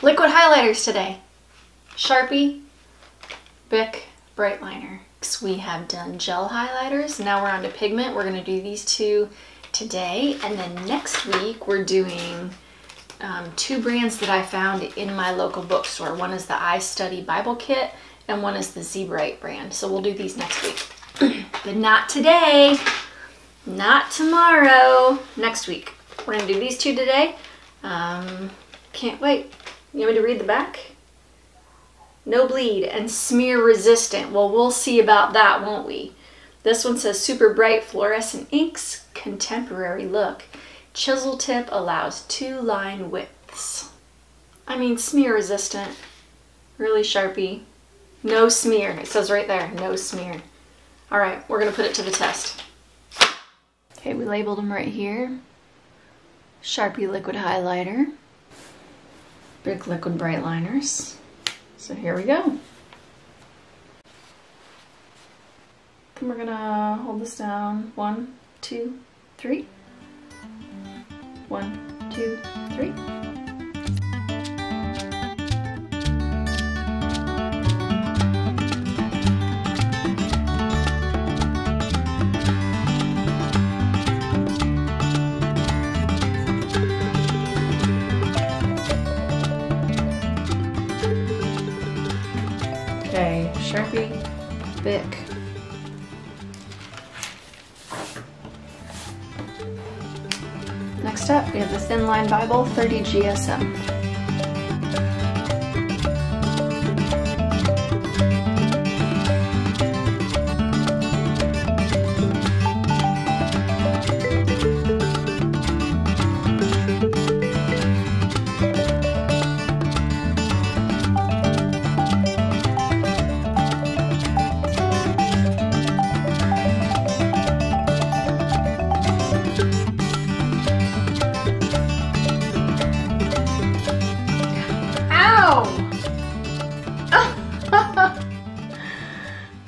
Liquid highlighters today. Sharpie, Bic Briteliners. We have done gel highlighters. Now we're on to pigment. We're going to do these two today. And then next week we're doing two brands that I found in my local bookstore. One is the I Study Bible Kit and one is the Z-Brite brand. So we'll do these next week. But not today. Not tomorrow. Next week. We're going to do these two today. Can't wait. You want me to read the back? No bleed and smear resistant. Well, we'll see about that, won't we? This one says super bright fluorescent inks, contemporary look. Chisel tip allows 2 line widths. I mean, smear resistant. Really, Sharpie? No smear. It says right there, no smear. All right, we're gonna put it to the test. Okay, we labeled them right here. Sharpie liquid highlighter. Bic liquid Briteliners. So here we go. And we're gonna hold this down. 1, 2, 3. 1, 2, 3. Okay, Sharpie, Bic. Next up, we have the Thin Line Bible 30 GSM.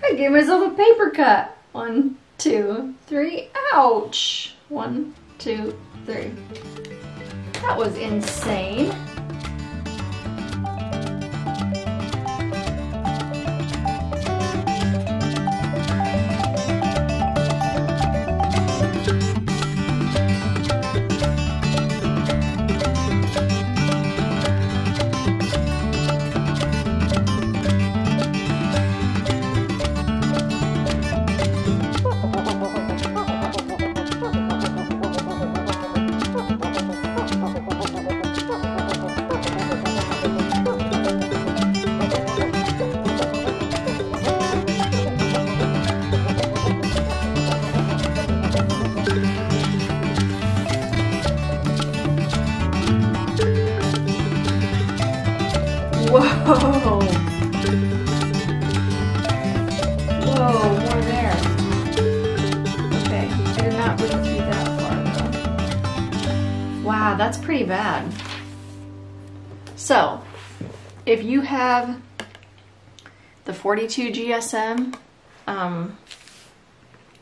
I gave myself a paper cut. 1, 2, 3. Ouch. 1, 2, 3. That was insane. Whoa! Whoa, more there. Okay, I did not bleed through that far though. Wow, that's pretty bad. So, if you have the 42 GSM,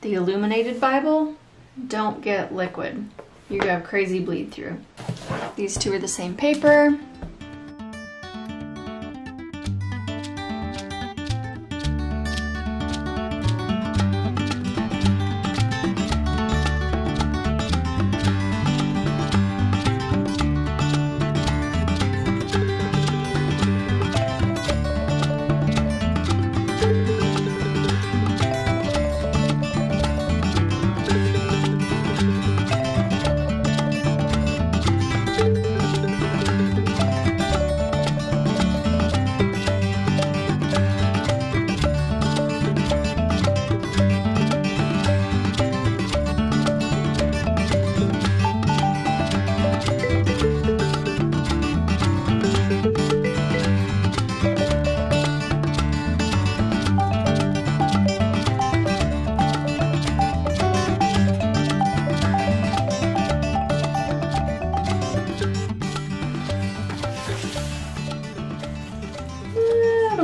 the illuminated Bible, don't get liquid. You have crazy bleed through. These two are the same paper.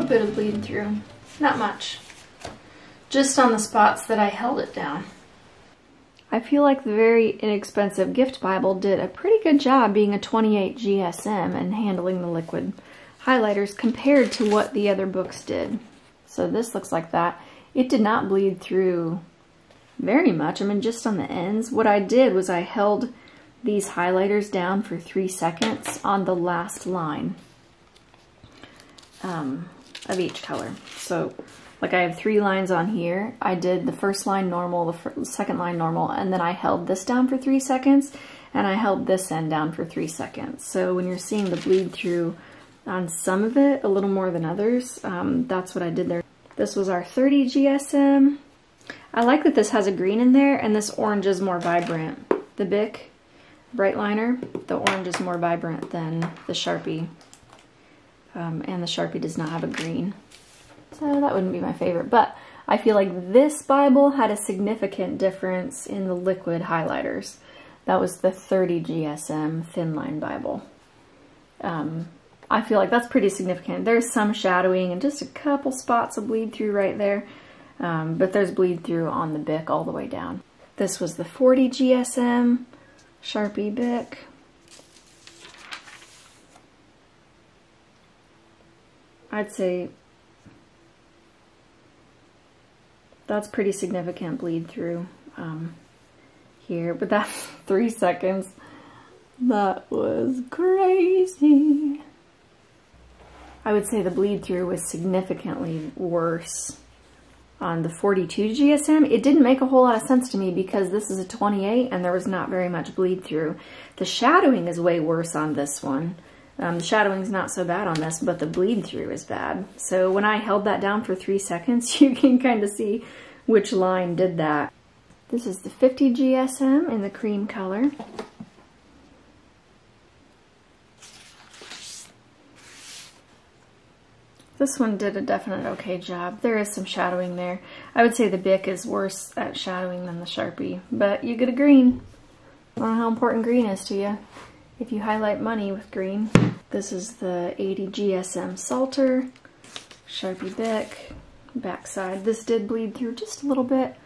Bit of bleed through. Not much. Just on the spots that I held it down. I feel like the very inexpensive gift Bible did a pretty good job being a 28 GSM and handling the liquid highlighters compared to what the other books did. So this looks like that. It did not bleed through very much. I mean, just on the ends. What I did was I held these highlighters down for 3 seconds on the last line of each color. So like I have 3 lines on here. I did the first line normal, the second line normal, and then I held this down for 3 seconds, and I held this end down for 3 seconds. So when you're seeing the bleed through on some of it, a little more than others, that's what I did there. This was our 30 GSM. I like that this has a green in there, and this orange is more vibrant. The Bic Briteliner, the orange is more vibrant than the Sharpie, and the Sharpie does not have a green. So that wouldn't be my favorite, but I feel like this Bible had a significant difference in the liquid highlighters. That was the 30 GSM thin line Bible. I feel like that's pretty significant. There's some shadowing and just a couple spots of bleed through right there, but there's bleed through on the Bic all the way down. This was the 40 GSM Sharpie Bic. I'd say that's pretty significant bleed through here, but that's 3 seconds. That was crazy. I would say the bleed through was significantly worse on the 42 GSM. It didn't make a whole lot of sense to me because this is a 28 and there was not very much bleed through. The shadowing is way worse on this one. The shadowing's not so bad on this, but the bleed through is bad. So when I held that down for 3 seconds, you can kind of see which line did that. This is the 50 GSM in the cream color. This one did a definite okay job. There is some shadowing there. I would say the Bic is worse at shadowing than the Sharpie, but you get a green. I don't know how important green is to you if you highlight money with green. This is the 80 GSM Salter, Sharpie Bic, backside. This did bleed through just a little bit,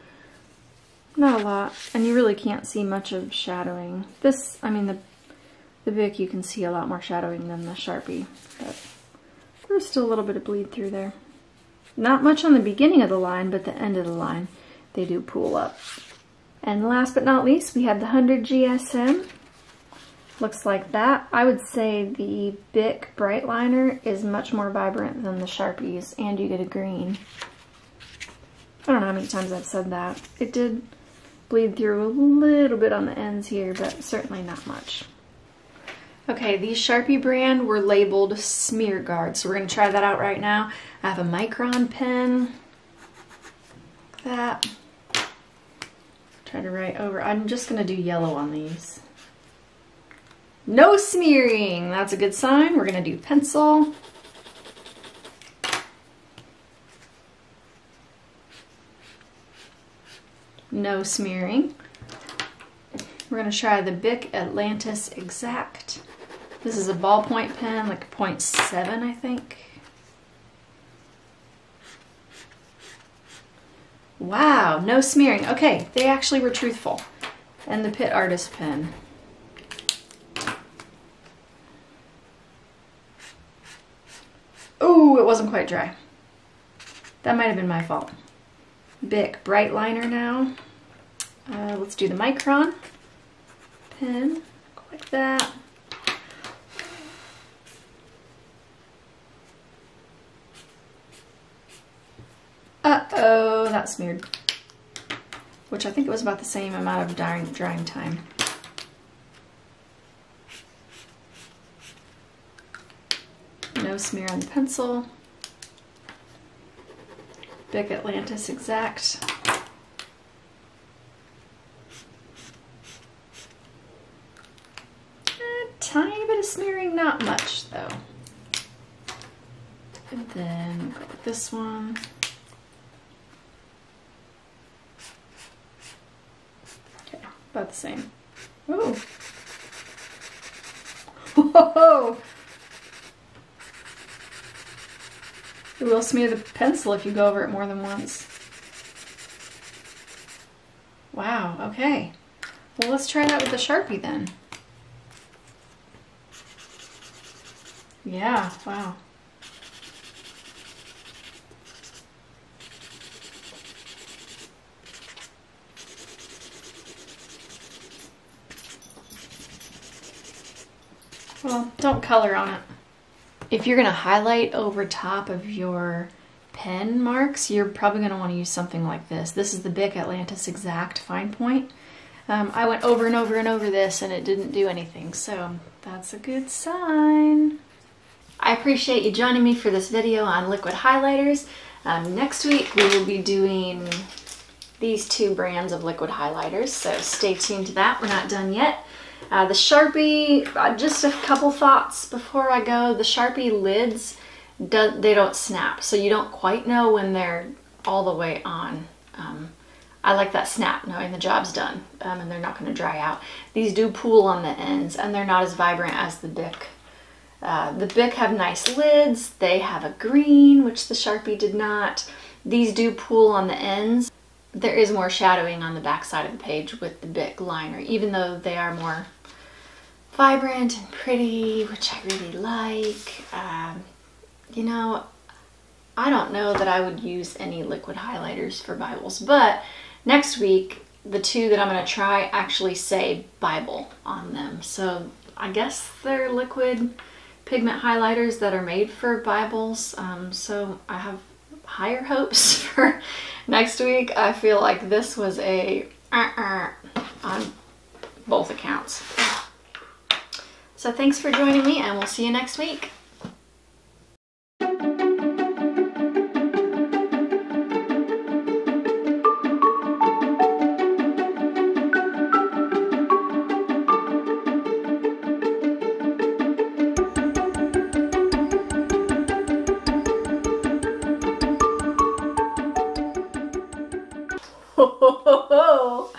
not a lot, and you really can't see much of shadowing. This, I mean, the Bic you can see a lot more shadowing than the Sharpie, but there's still a little bit of bleed through there. Not much on the beginning of the line, but the end of the line, they do pool up. And last but not least, we have the 100 GSM. Looks like that. I would say the Bic Briteliner is much more vibrant than the Sharpies, and you get a green. I don't know how many times I've said that. It did bleed through a little bit on the ends here, but certainly not much. Okay, these Sharpie brand were labeled Smear Guard, so we're going to try that out right now. I have a Micron pen. That. Try to write over. I'm just going to do yellow on these. No smearing! That's a good sign. We're going to do pencil. No smearing. We're going to try the Bic Atlantis Exact. This is a ballpoint pen, like a 0.7, I think. Wow, no smearing. Okay, they actually were truthful. And the Pitt Artist pen. Oh, it wasn't quite dry. That might have been my fault. Bic Briteliner now. Let's do the Micron pen. Go like that. Uh-oh, that smeared. Which I think it was about the same amount of drying time. No smear on the pencil. Bic Atlantis Exact. A tiny bit of smearing, not much though. And then go with this one. Okay, about the same. Ooh. Whoa! It will smear the pencil if you go over it more than once. Wow. Wow, okay. Well, let's try that with the Sharpie then. Yeah, wow. Well, don't color on it. If you're going to highlight over top of your pen marks, you're probably going to want to use something like this. This is the Bic Atlantis Exact Fine Point. I went over and over and over this and it didn't do anything, so that's a good sign. I appreciate you joining me for this video on liquid highlighters. Next week we will be doing these two brands of liquid highlighters, so stay tuned to that. We're not done yet. The Sharpie, just a couple thoughts before I go. The Sharpie lids, they don't snap, so you don't quite know when they're all the way on. I like that snap, knowing the job's done, and they're not going to dry out. These do pool on the ends, and they're not as vibrant as the Bic. The Bic have nice lids. They have a green, which the Sharpie did not. These do pool on the ends. There is more shadowing on the back side of the page with the Bic liner, even though they are more vibrant and pretty, which I really like. You know, I don't know that I would use any liquid highlighters for Bibles, but next week, the two that I'm going to try actually say Bible on them. So I guess they're liquid pigment highlighters that are made for Bibles. So I have higher hopes for next week. I feel like this was a on both accounts. So thanks for joining me, and we'll see you next week. Ho ho ho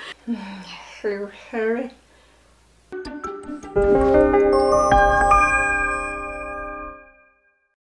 ho!